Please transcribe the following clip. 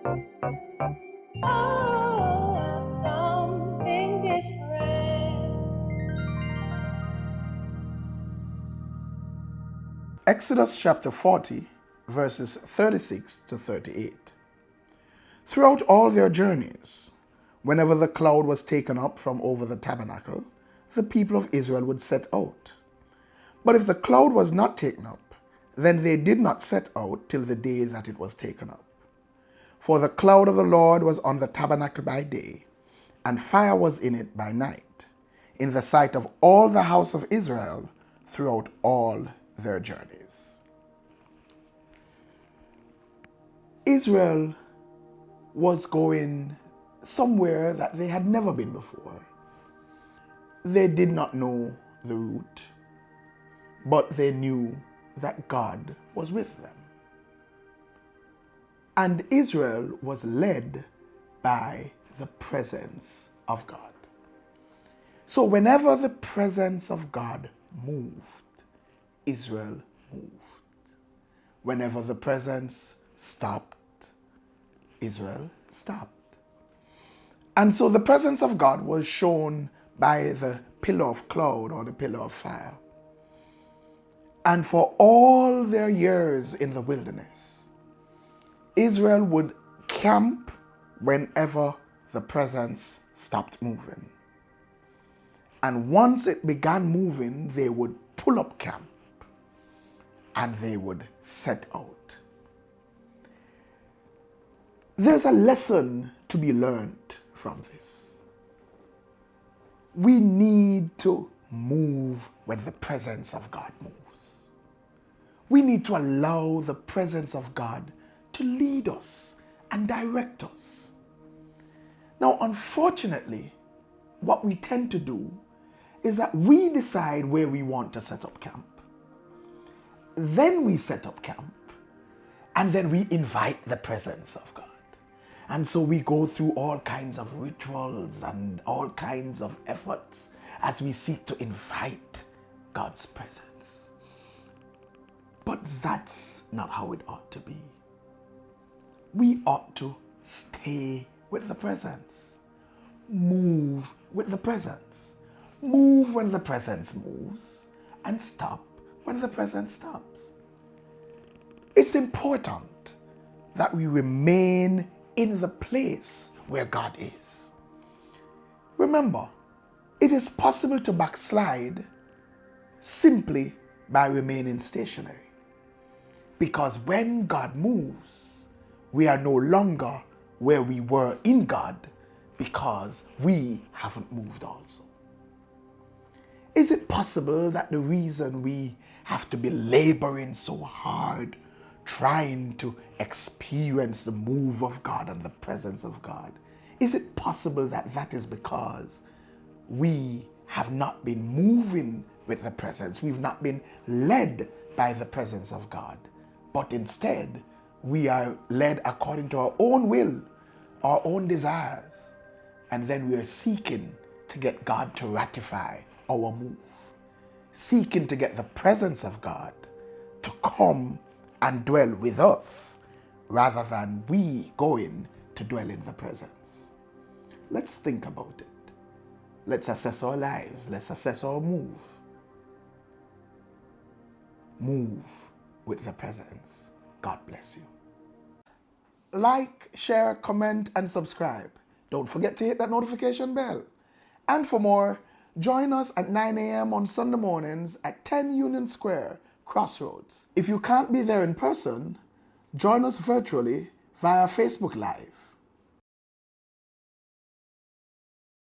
Oh, something different. Exodus chapter 40, verses 36 to 38. Throughout all their journeys, whenever the cloud was taken up from over the tabernacle, the people of Israel would set out. But if the cloud was not taken up, then they did not set out till the day that it was taken up. For the cloud of the Lord was on the tabernacle by day, and fire was in it by night, in the sight of all the house of Israel throughout all their journeys. Israel was going somewhere that they had never been before. They did not know the route, but they knew that God was with them. And Israel was led by the presence of God. So whenever the presence of God moved, Israel moved. Whenever the presence stopped, Israel stopped. And so the presence of God was shown by the pillar of cloud or the pillar of fire. And for all their years in the wilderness, Israel would camp whenever the presence stopped moving. And once it began moving, they would pull up camp and they would set out. There's a lesson to be learned from this. We need to move when the presence of God moves. We need to allow the presence of God to lead us and direct us. Now, unfortunately, what we tend to do is that we decide where we want to set up camp. Then we set up camp, and then we invite the presence of God. And so we go through all kinds of rituals and all kinds of efforts as we seek to invite God's presence. But that's not how it ought to be. We ought to stay with the presence. Move with the presence. Move when the presence moves and stop when the presence stops. It's important that we remain in the place where God is. Remember, it is possible to backslide simply by remaining stationary. Because when God moves, we are no longer where we were in God because we haven't moved also. Is it possible that the reason we have to be laboring so hard trying to experience the move of God and the presence of God, is it possible that that is because we have not been moving with the presence? We've not been led by the presence of God, but instead we are led according to our own will, our own desires, and then we are seeking to get God to ratify our move, seeking to get the presence of God to come and dwell with us rather than we going to dwell in the presence. Let's think about it. Let's assess our lives. Let's assess our move. Move with the presence. God bless you. Like, share, comment, and subscribe. Don't forget to hit that notification bell. And for more, join us at 9 a.m. on Sunday mornings at 10 Union Square, Crossroads. If you can't be there in person, join us virtually via Facebook Live.